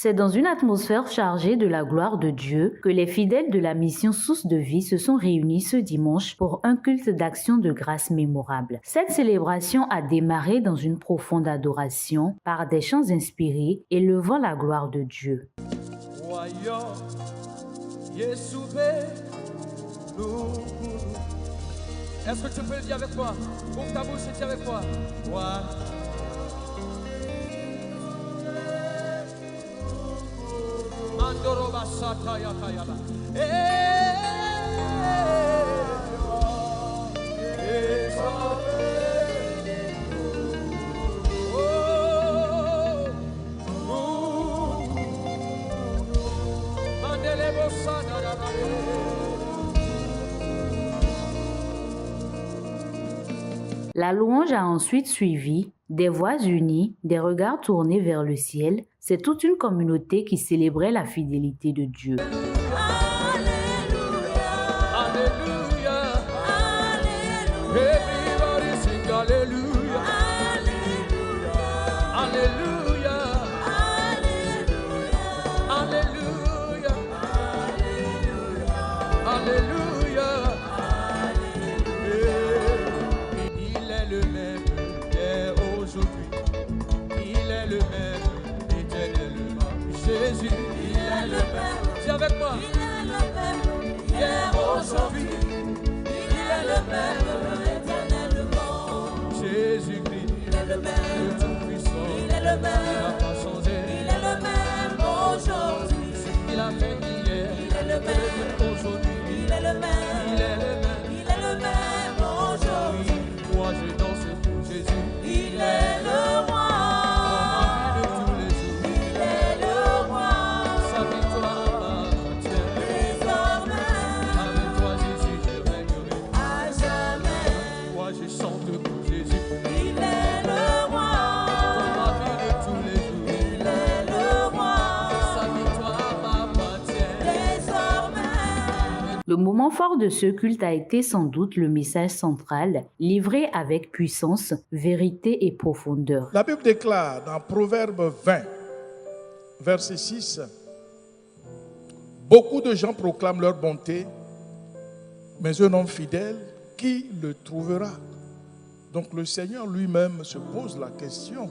C'est dans une atmosphère chargée de la gloire de Dieu que les fidèles de la mission Source de Vie se sont réunis ce dimanche pour un culte d'action de grâce mémorable. Cette célébration a démarré dans une profonde adoration par des chants inspirés élevant la gloire de Dieu. Est-ce que tu peux le dire avec moi? Ouvre ta bouche et dis avec moi. Mandoroba Sataya Tayaba. Mandelebo Sadara. La louange a ensuite suivi, des voix unies, des regards tournés vers le ciel. C'est toute une communauté qui célébrait la fidélité de Dieu. Jésus, il est le même. Dis avec moi. Il est le même. Hier, aujourd'hui. Il est le même. Éternellement. Jésus-Christ. Il est le même. Le Tout-Puissant. Il est le même. Il n'a pas changé. Il est le même aujourd'hui. Ce qu'il a fait hier. Il est le même. Aujourd'hui. Il est le même. Il est le même. Il est le même aujourd'hui. Moi, je danse pour Jésus. Il est le roi. Le moment fort de ce culte a été sans doute le message central, livré avec puissance, vérité et profondeur. La Bible déclare dans Proverbe 20, verset 6, « Beaucoup de gens proclament leur bonté, mais un homme fidèle, qui le trouvera ?» Donc le Seigneur lui-même se pose la question,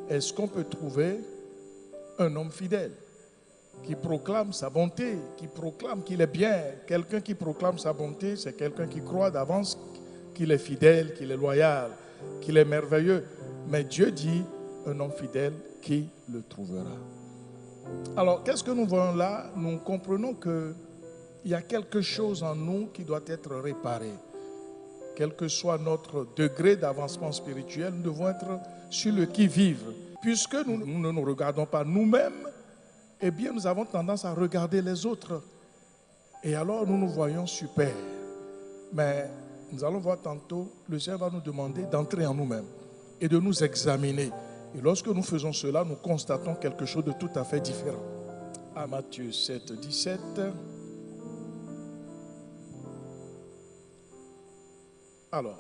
est-ce qu'on peut trouver un homme fidèle qui proclame sa bonté, qui proclame qu'il est bien? Quelqu'un qui proclame sa bonté, c'est quelqu'un qui croit d'avance qu'il est fidèle, qu'il est loyal, qu'il est merveilleux. Mais Dieu dit, un homme fidèle, qui le trouvera? Alors, qu'est-ce que nous voyons là? Nous comprenons qu'il y a quelque chose en nous qui doit être réparé. Quel que soit notre degré d'avancement spirituel, nous devons être sur le qui-vive. Puisque nous ne nous regardons pas nous-mêmes, eh bien, nous avons tendance à regarder les autres. Et alors, nous nous voyons super. Mais nous allons voir tantôt, le Seigneur va nous demander d'entrer en nous-mêmes et de nous examiner. Et lorsque nous faisons cela, nous constatons quelque chose de tout à fait différent. À Matthieu 7, 17. Alors,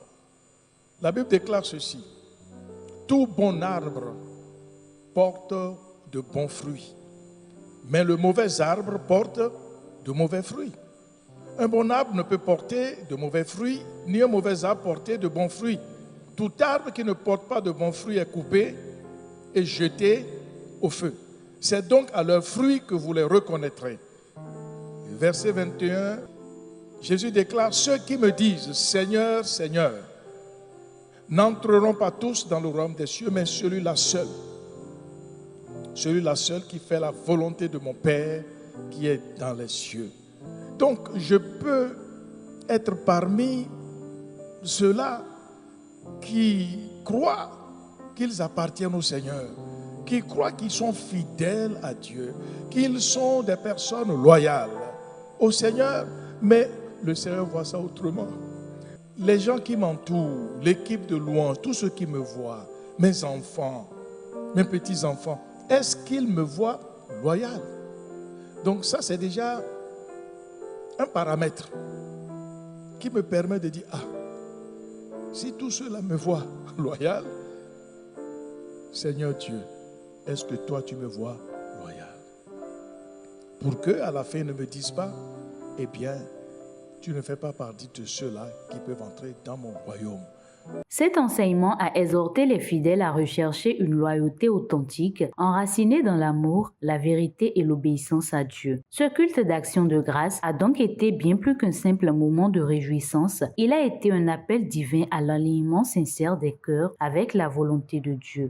la Bible déclare ceci. Tout bon arbre porte de bons fruits. Mais le mauvais arbre porte de mauvais fruits. Un bon arbre ne peut porter de mauvais fruits, ni un mauvais arbre porter de bons fruits. Tout arbre qui ne porte pas de bons fruits est coupé et jeté au feu. C'est donc à leurs fruits que vous les reconnaîtrez. Verset 21, Jésus déclare, ceux qui me disent, Seigneur, Seigneur, n'entreront pas tous dans le royaume des cieux, mais celui-là seul. Celui-là seul qui fait la volonté de mon Père qui est dans les cieux. Donc, je peux être parmi ceux-là qui croient qu'ils appartiennent au Seigneur, qui croient qu'ils sont fidèles à Dieu, qu'ils sont des personnes loyales au Seigneur, mais le Seigneur voit ça autrement. Les gens qui m'entourent, l'équipe de louange, tous ceux qui me voient, mes enfants, mes petits-enfants, est-ce qu'ils me voient loyal? Donc ça, c'est déjà un paramètre qui me permet de dire, ah, si tous ceux-là me voient loyal, Seigneur Dieu, est-ce que toi tu me vois loyal? pour que à la fin ils ne me disent pas, eh bien, tu ne fais pas partie de ceux-là qui peuvent entrer dans mon royaume. Cet enseignement a exhorté les fidèles à rechercher une loyauté authentique, enracinée dans l'amour, la vérité et l'obéissance à Dieu. Ce culte d'action de grâce a donc été bien plus qu'un simple moment de réjouissance. Il a été un appel divin à l'alignement sincère des cœurs avec la volonté de Dieu.